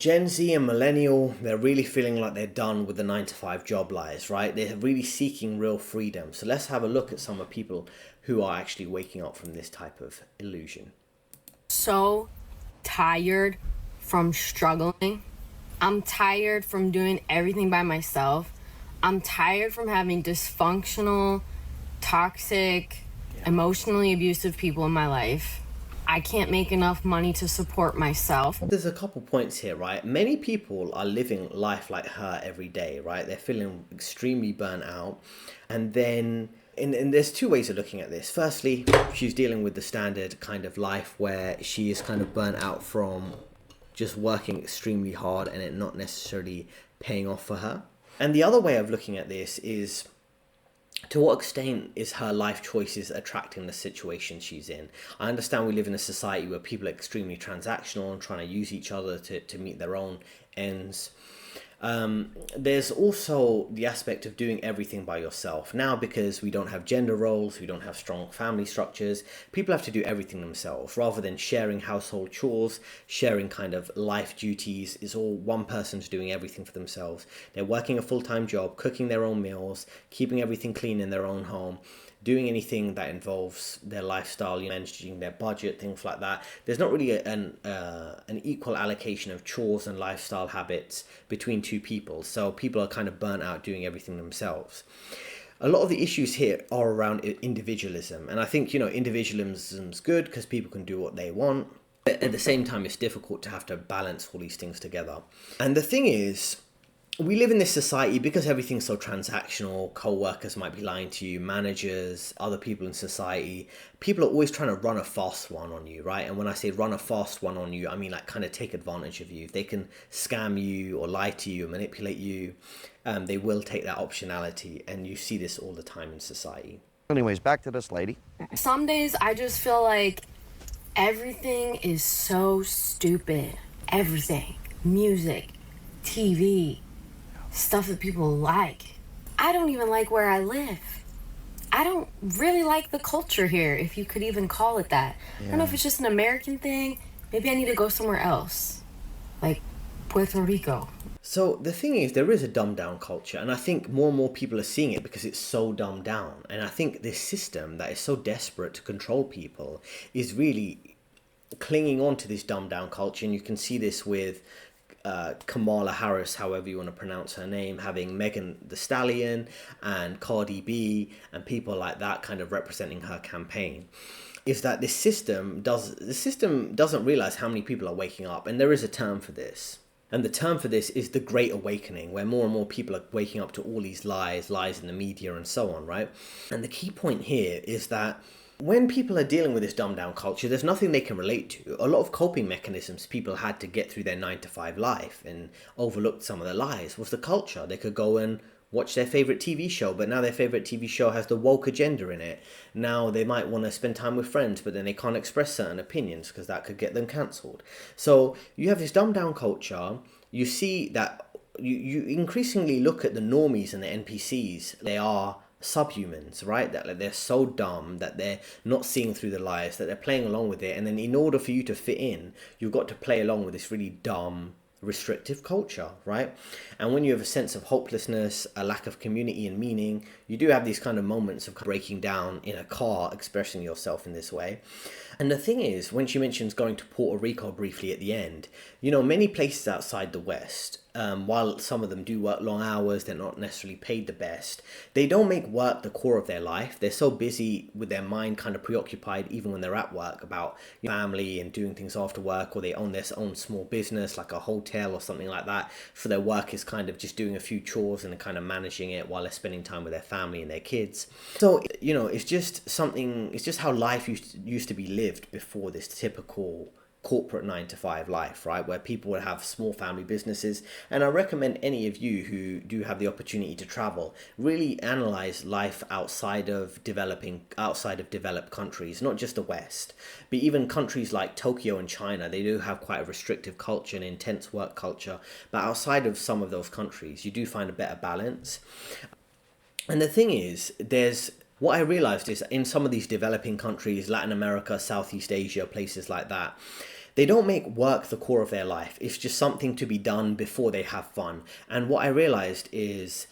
Gen Z and Millennial, they're really feeling like they're done with the 9 to 5 job lives, right? They're really seeking real freedom. So let's have a look at some of people who are actually waking up from this type of illusion. So tired from struggling. I'm tired from doing everything by myself. I'm tired from having dysfunctional, toxic, emotionally abusive people in my life. I can't make enough money to support myself. There's a couple points here, right? Many people are living life like her every day, right? They're feeling extremely burnt out. And then and there's two ways of looking at this. Firstly, she's dealing with the standard kind of life where she is kind of burnt out from just working extremely hard and it not necessarily paying off for her. And the other way of looking at this is, to what extent is her life choices attracting the situation she's in? I understand we live in a society where people are extremely transactional and trying to use each other to meet their own ends. There's also the aspect of doing everything by yourself. Now, because we don't have gender roles, we don't have strong family structures, people have to do everything themselves rather than sharing household chores, sharing kind of life duties. Is all one person's doing everything for themselves. They're working a full-time job, cooking their own meals, keeping everything clean in their own home, doing anything that involves their lifestyle, managing their budget, things like that. There's not really an equal allocation of chores and lifestyle habits between two people. So people are kind of burnt out doing everything themselves. A lot of the issues here are around individualism. And I think, individualism's good because people can do what they want. But at the same time, it's difficult to have to balance all these things together. And the thing is, we live in this society because everything's so transactional. Co-workers might be lying to you, managers, other people in society. People are always trying to run a fast one on you, right? And when I say run a fast one on you, I mean like kind of take advantage of you. If they can scam you or lie to you or manipulate you, they will take that optionality. And you see this all the time in society. Anyways, back to this lady. Some days I just feel like everything is so stupid. Everything. Music, TV, stuff that people like. I don't even like where I live. I don't really like the culture here, if you could even call it that. I don't know if it's just an American thing. Maybe I need to go somewhere else, like Puerto Rico. So the thing is, there is a dumbed down culture, and I think more and more people are seeing it because it's so dumbed down. And I think this system that is so desperate to control people is really clinging on to this dumbed down culture. And you can see this with Kamala Harris, however you want to pronounce her name, having Megan Thee Stallion and Cardi B and people like that kind of representing her campaign. Is that the system doesn't realize how many people are waking up, and there is a term for this. And the term for this is the Great Awakening, where more and more people are waking up to all these lies in the media and so on, right? And the key point here is that when people are dealing with this dumbed down culture, there's nothing they can relate to. A lot of coping mechanisms people had to get through their 9 to 5 life and overlooked some of their lives was the culture. They could go and watch their favorite TV show, but now their favorite TV show has the woke agenda in it. Now they might want to spend time with friends, but then they can't express certain opinions because that could get them cancelled. So you have this dumbed down culture. You see that you increasingly look at the normies and the NPCs. They are subhumans, right? That they're so dumb that they're not seeing through the lies, that they're playing along with it. And then in order for you to fit in, you've got to play along with this really dumb, restrictive culture, right? And when you have a sense of hopelessness, a lack of community and meaning, you do have these kind of moments of breaking down in a car, expressing yourself in this way. And the thing is, when she mentions going to Puerto Rico briefly at the end, many places outside the West, while some of them do work long hours, they're not necessarily paid the best. They don't make work the core of their life. They're so busy with their mind kind of preoccupied, even when they're at work, about family and doing things after work, or they own their own small business like a hotel or something like that. So their work is kind of just doing a few chores and kind of managing it while they're spending time with their family and their kids. So, it's just how life used to be lived before this typical corporate 9 to 5 life, right, where people would have small family businesses. And I recommend any of you who do have the opportunity to travel really analyze life outside of developed countries, not just the West, but even countries like Tokyo and China. They do have quite a restrictive culture and intense work culture, but outside of some of those countries you do find a better balance. And the thing is, what I realized is in some of these developing countries, Latin America, Southeast Asia, places like that, They don't make work the core of their life. It's just something to be done before they have fun. And what I realized is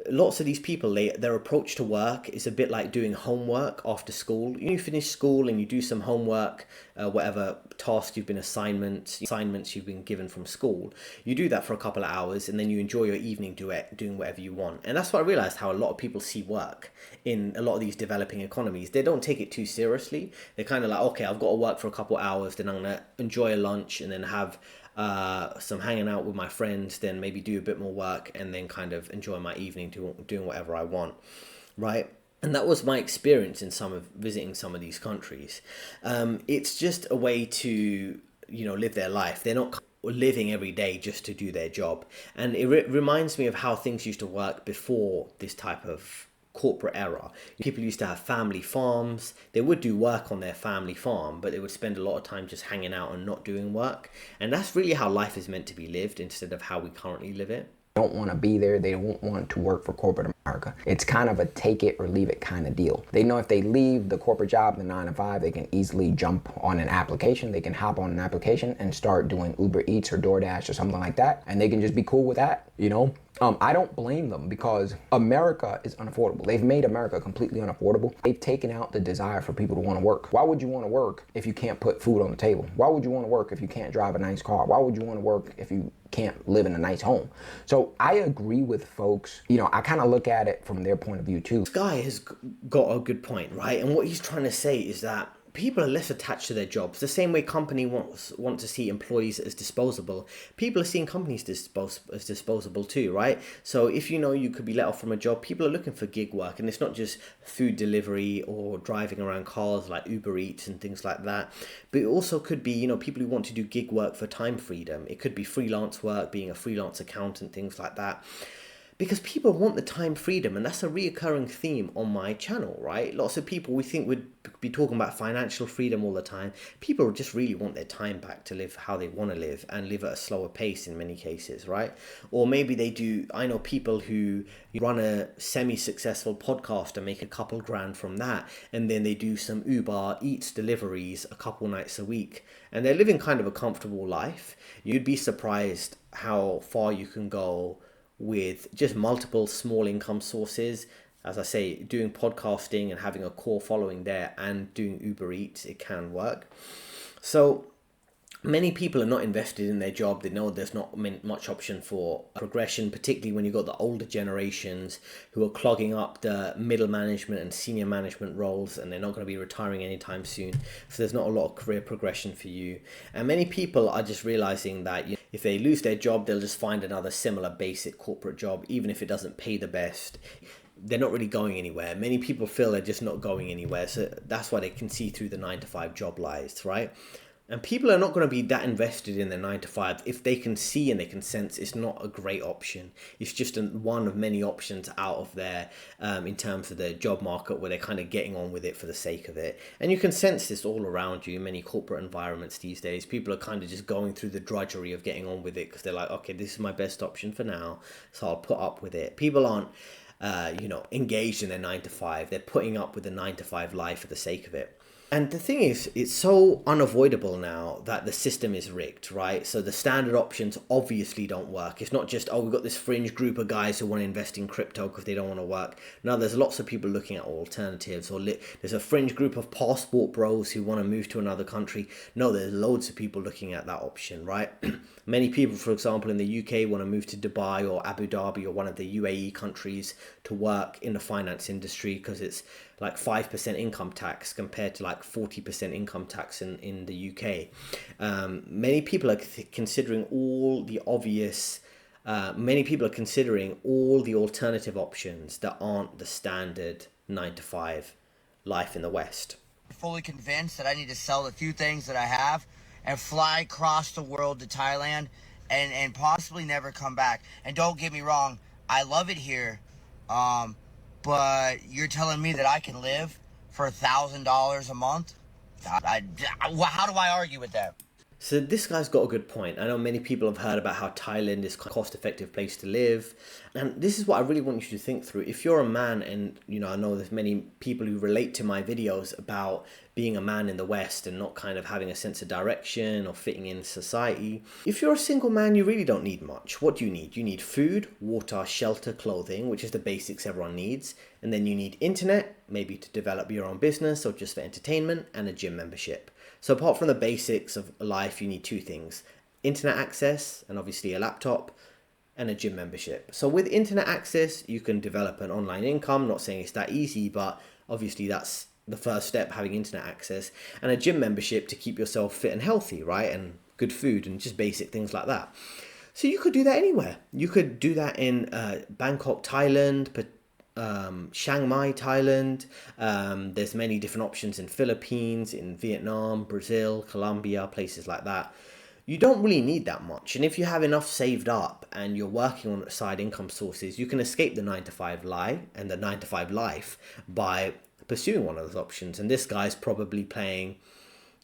lots of these people, their approach to work is a bit like doing homework after school. You finish school and you do some homework, whatever task you've been assignments you've been given from school. You do that for a couple of hours and then you enjoy your evening doing whatever you want. And that's what I realized, how a lot of people see work in a lot of these developing economies. They don't take it too seriously. They're kind of like, okay, I've got to work for a couple of hours, then I'm gonna enjoy a lunch and then have some hanging out with my friends, then maybe do a bit more work and then kind of enjoy my evening doing whatever I want, right? And that was my experience in visiting some of these countries. It's just a way to, live their life. They're not living every day just to do their job. And it reminds me of how things used to work before this type of corporate era. People used to have family farms. They would do work on their family farm, but they would spend a lot of time just hanging out and not doing work. And that's really how life is meant to be lived instead of how we currently live it. Don't want to be there. They don't want to work for corporate America. It's kind of a take it or leave it kind of deal. They know if they leave the corporate job, the 9 to 5, they can easily jump on an application. They can hop on an application and start doing Uber Eats or DoorDash or something like that. And they can just be cool with that, I don't blame them because America is unaffordable. They've made America completely unaffordable. They've taken out the desire for people to want to work. Why would you want to work if you can't put food on the table? Why would you want to work if you can't drive a nice car? Why would you want to work if you can't live in a nice home? So I agree with folks. I kind of look at it from their point of view too. This guy has got a good point, right? And what he's trying to say is that people are less attached to their jobs. The same way company want to see employees as disposable, people are seeing companies as disposable too, right? So if you could be let off from a job, people are looking for gig work, and it's not just food delivery or driving around cars like Uber Eats and things like that. But it also could be, people who want to do gig work for time freedom. It could be freelance work, being a freelance accountant, things like that. Because people want the time freedom, and that's a reoccurring theme on my channel, right? Lots of people, we think would be talking about financial freedom all the time. People just really want their time back to live how they want to live and live at a slower pace in many cases, right? Or maybe they do. I know people who run a semi-successful podcast and make a couple grand from that, and then they do some Uber Eats deliveries a couple nights a week, and they're living kind of a comfortable life. You'd be surprised how far you can go with just multiple small income sources. As I say, doing podcasting and having a core following there and doing Uber Eats, it can work. So many people are not invested in their job. They know there's not much option for progression, particularly when you've got the older generations who are clogging up the middle management and senior management roles, and they're not going to be retiring anytime soon. So there's not a lot of career progression for you. And many people are just realizing that if they lose their job, they'll just find another similar basic corporate job, even if it doesn't pay the best. They're not really going anywhere. Many people feel they're just not going anywhere. So that's why they can see through the 9 to 5 job lies, right? And people are not going to be that invested in their 9 to 5 if they can see and they can sense it's not a great option. It's just one of many options out of there in terms of the job market, where they're kind of getting on with it for the sake of it. And you can sense this all around you in many corporate environments these days. People are kind of just going through the drudgery of getting on with it because they're like, okay, this is my best option for now, so I'll put up with it. People aren't engaged in their 9 to 5. They're putting up with the 9 to 5 life for the sake of it. And the thing is, it's so unavoidable now that the system is rigged, right? So the standard options obviously don't work. It's not just, we've got this fringe group of guys who want to invest in crypto because they don't want to work. No, there's lots of people looking at alternatives. Or there's a fringe group of passport bros who want to move to another country. No, there's loads of people looking at that option, right? Many people, for example, in the UK want to move to Dubai or Abu Dhabi or one of the UAE countries to work in the finance industry because it's like 5% income tax compared to like 40% income tax in the UK. Many people are considering all the obvious, many people are considering all the alternative options that aren't the standard 9 to 5 life in the West. Fully convinced that I need to sell the few things that I have and fly across the world to Thailand and possibly never come back. And don't get me wrong, I love it here. But you're telling me that I can live for $1,000 a month? How do I argue with that? So this guy's got a good point. I know many people have heard about how Thailand is a cost-effective place to live. And this is what I really want you to think through. If you're a man, and I know there's many people who relate to my videos about being a man in the West and not kind of having a sense of direction or fitting in society. If you're a single man, you really don't need much. What do you need? You need food, water, shelter, clothing, which is the basics everyone needs. And then you need internet, maybe to develop your own business or just for entertainment, and a gym membership. So apart from the basics of life, you need two things: internet access, and obviously a laptop, and a gym membership. So with internet access, you can develop an online income. Not saying it's that easy, but obviously that's the first step, having internet access, and a gym membership to keep yourself fit and healthy, right? And good food and just basic things like that. So you could do that anywhere. You could do that in Bangkok, Thailand, Chiang Mai, Thailand. There's many different options in Philippines, in Vietnam, Brazil, Colombia, places like that. You don't really need that much. And if you have enough saved up and you're working on side income sources, you can escape the 9-to-5 lie and the 9-to-5 life by pursuing one of those options. And this guy's probably playing,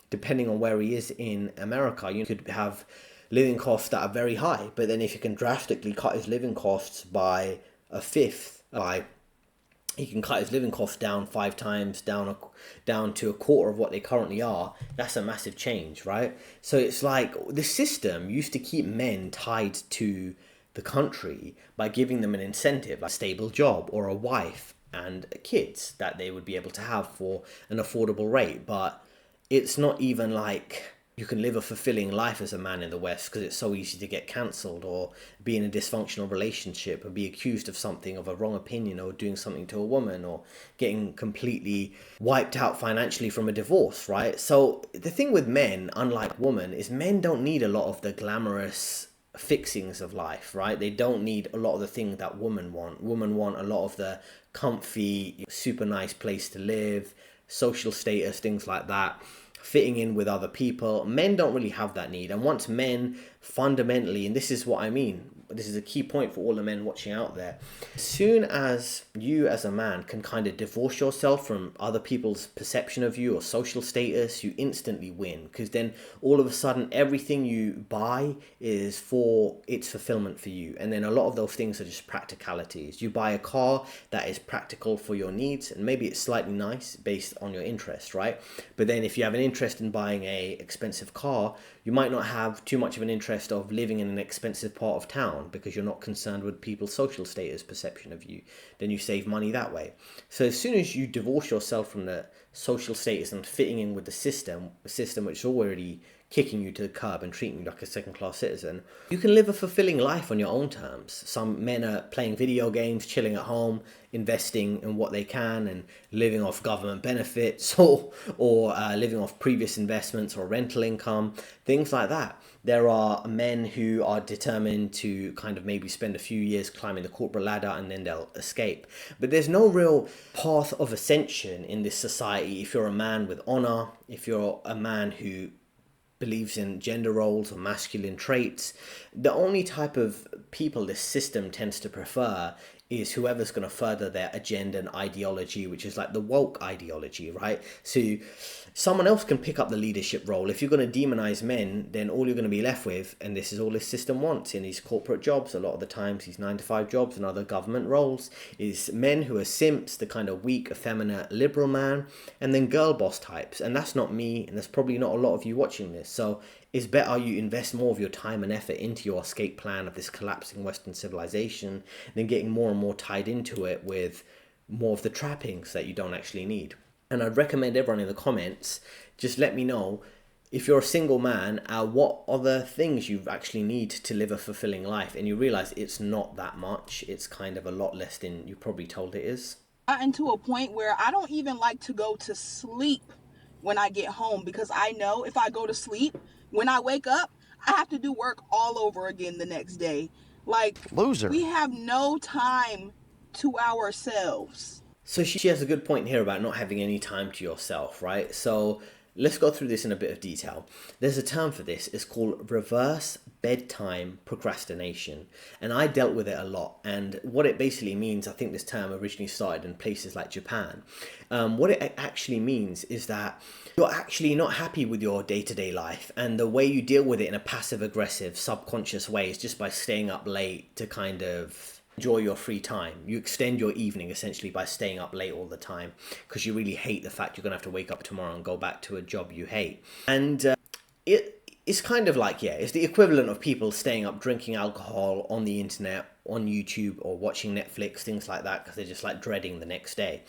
depending on where he is in America, you could have living costs that are very high. But then if you can drastically cut his living costs by a fifth, he can cut his living costs down 5 times, down to a quarter of what they currently are. That's a massive change, right? So it's like the system used to keep men tied to the country by giving them an incentive, like a stable job or a wife and kids that they would be able to have for an affordable rate. But it's not even like you can live a fulfilling life as a man in the West, because it's so easy to get cancelled or be in a dysfunctional relationship or be accused of something, of a wrong opinion, or doing something to a woman, or getting completely wiped out financially from a divorce, right? So the thing with men, unlike women, is men don't need a lot of the glamorous fixings of life, right? They don't need a lot of the things that women want. Women want a lot of the comfy, super nice place to live, social status, things like that, fitting in with other people. Men don't really have that need. And once men fundamentally, and this is what I mean, this is a key point for all the men watching out there, as soon as you as a man can kind of divorce yourself from other people's perception of you or social status, you instantly win, because then all of a sudden everything you buy is for its fulfillment for you. And then a lot of those things are just practicalities. You buy a car that is practical for your needs, and maybe it's slightly nice based on your interest, right? But then if you have an interest in buying a expensive car, you might not have too much of an interest of living in an expensive part of town, because you're not concerned with people's social status perception of you. Then you save money that way. So as soon as you divorce yourself from the social status and fitting in with the system which is already kicking you to the curb and treating you like a second-class citizen, you can live a fulfilling life on your own terms. Some men are playing video games, chilling at home, investing in what they can and living off government benefits or living off previous investments or rental income, things like that. There are men who are determined to kind of maybe spend a few years climbing the corporate ladder and then they'll escape. But there's no real path of ascension in this society if you're a man with honor, if you're a man who believes in gender roles or masculine traits. The only type of people this system tends to prefer is whoever's going to further their agenda and ideology, which is like the woke ideology, right? So someone else can pick up the leadership role. If you're going to demonize men, then all you're going to be left with, and this is all this system wants in these corporate jobs, a lot of the times these 9-to-5 jobs and other government roles, is men who are simps, the kind of weak, effeminate, liberal man, and then girl boss types. And that's not me, and there's probably not a lot of you watching this. So it's better you invest more of your time and effort into your escape plan of this collapsing Western civilization than getting more and more tied into it with more of the trappings that you don't actually need. And I'd recommend everyone in the comments, just let me know, if you're a single man, what other things you actually need to live a fulfilling life. And you realize it's not that much. It's kind of a lot less than you probably told it is. Gotten to a point where I don't even like to go to sleep when I get home, because I know if I go to sleep, when I wake up, I have to do work all over again the next day. Like, Loser. We have no time to ourselves. So she has a good point here about not having any time to yourself, right? So let's go through this in a bit of detail. There's a term for this. It's called reverse bedtime procrastination. And I dealt with it a lot. And what it basically means, I think this term originally started in places like Japan. What it actually means is that you're actually not happy with your day-to-day life. And the way you deal with it in a passive-aggressive, subconscious way is just by staying up late to kind of enjoy your free time. You extend your evening essentially by staying up late all the time because you really hate the fact you're going to have to wake up tomorrow and go back to a job you hate. And it's kind of like, yeah, it's the equivalent of people staying up drinking alcohol on the internet, on YouTube, or watching Netflix, things like that, because they're just like dreading the next day.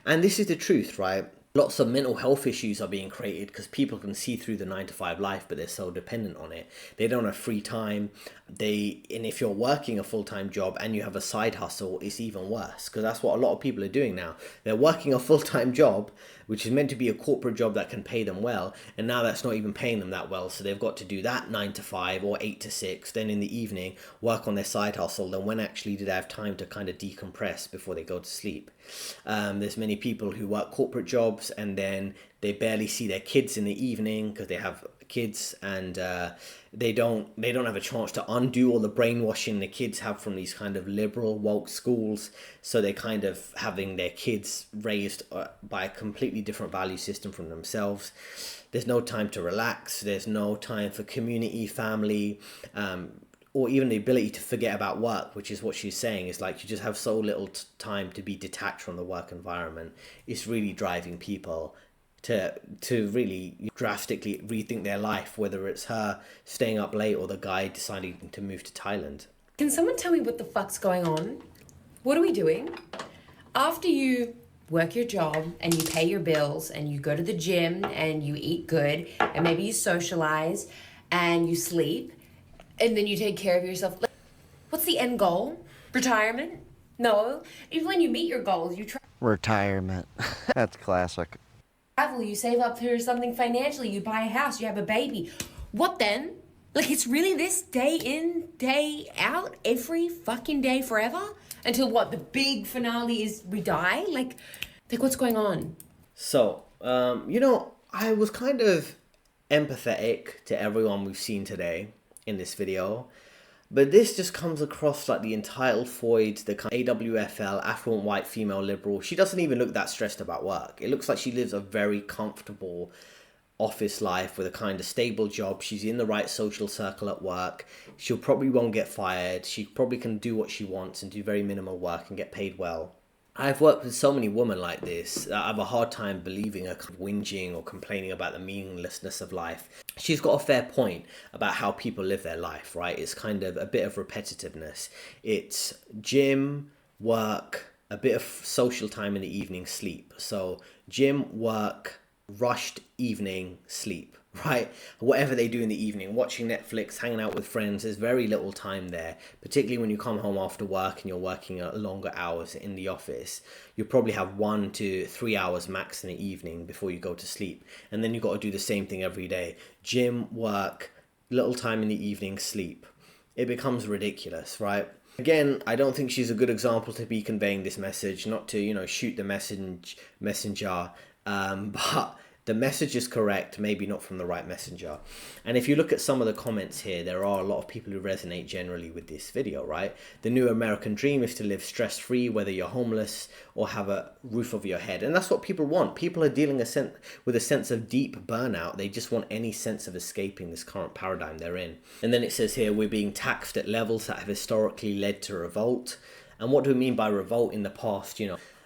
And this is the truth, right? Lots of mental health issues are being created because people can see through the 9-to-5 life, but they're so dependent on it. They don't have free time. And if you're working a full-time job and you have a side hustle, it's even worse, because that's what a lot of people are doing now. They're working a full-time job, which is meant to be a corporate job that can pay them well, and now that's not even paying them that well. So they've got to do that 9-to-5 or 8-to-6, then in the evening work on their side hustle. Then when actually do they have time to kind of decompress before they go to sleep? There's many people who work corporate jobs and then they barely see their kids in the evening because they have kids, and they don't have a chance to undo all the brainwashing the kids have from these kind of liberal woke schools. So they're kind of having their kids raised by a completely different value system from themselves. There's no time to relax. There's no time for community, family, or even the ability to forget about work, which is what she's saying. Is like you just have so little time to be detached from the work environment. It's really driving people to really drastically rethink their life, whether it's her staying up late or the guy deciding to move to Thailand. Can someone tell me what the fuck's going on? What are we doing? After you work your job and you pay your bills and you go to the gym and you eat good and maybe you socialize and you sleep and then you take care of yourself, what's the end goal? Retirement? No. Even when you meet your goals, you Retirement. That's classic. travel, you save up for something financially, you buy a house, you have a baby. What then? Like, it's really this day in, day out, every fucking day forever? Until what, the big finale is we die? Like what's going on? So, I was kind of empathetic to everyone we've seen today in this video. But this just comes across like the entitled Freud, the kind of AWFL, affluent white female liberal. She doesn't even look that stressed about work. It looks like she lives a very comfortable office life with a kind of stable job. She's in the right social circle at work. She'll probably won't get fired. She probably can do what she wants and do very minimal work and get paid well. I've worked with so many women like this that I have a hard time believing her whinging or complaining about the meaninglessness of life. She's got a fair point about how people live their life, right? It's kind of a bit of repetitiveness. It's gym, work, a bit of social time in the evening, sleep. So gym, work, rushed evening, sleep, right? Whatever they do in the evening, watching Netflix, hanging out with friends, there's very little time there, particularly when you come home after work and you're working longer hours in the office. You probably have 1 to 3 hours max in the evening before you go to sleep. And then you've got to do the same thing every day. Gym, work, little time in the evening, sleep. It becomes ridiculous, right? Again, I don't think she's a good example to be conveying this message, not to, shoot the messenger, but the message is correct, maybe not from the right messenger. And if you look at some of the comments here, there are a lot of people who resonate generally with this video, right? The new American dream is to live stress-free, whether you're homeless or have a roof over your head. And that's what people want. People are dealing with a sense of deep burnout. They just want any sense of escaping this current paradigm they're in. And then it says here, we're being taxed at levels that have historically led to revolt. And what do we mean by revolt in the past?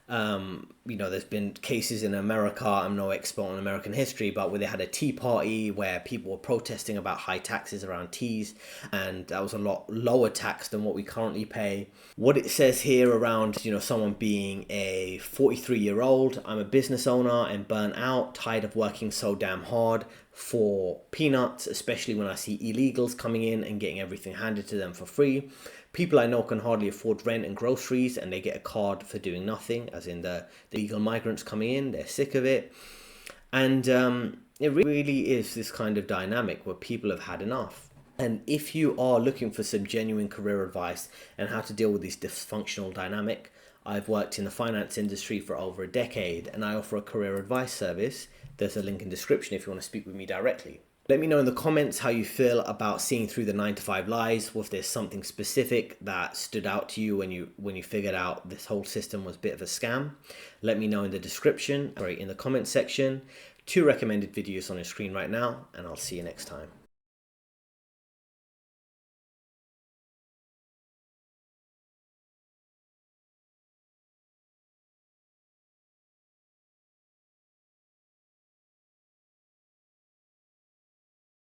There's been cases in America, I'm no expert on American history, but where they had a tea party where people were protesting about high taxes around teas, and that was a lot lower tax than what we currently pay. What it says here around, someone being a 43-year-old, I'm a business owner and burnt out, tired of working so damn hard for peanuts, especially when I see illegals coming in and getting everything handed to them for free. People I know can hardly afford rent and groceries, and they get a card for doing nothing, as in the illegal migrants coming in. They're sick of it. And it really is this kind of dynamic where people have had enough. And if you are looking for some genuine career advice and how to deal with this dysfunctional dynamic, I've worked in the finance industry for over a decade, and I offer a career advice service. There's a link in the description if you want to speak with me directly. Let me know in the comments how you feel about seeing through the 9 to 5 lies, or if there's something specific that stood out to you when you figured out this whole system was a bit of a scam. Let me know in the description, or in the comment section. 2 recommended videos on your screen right now, and I'll see you next time.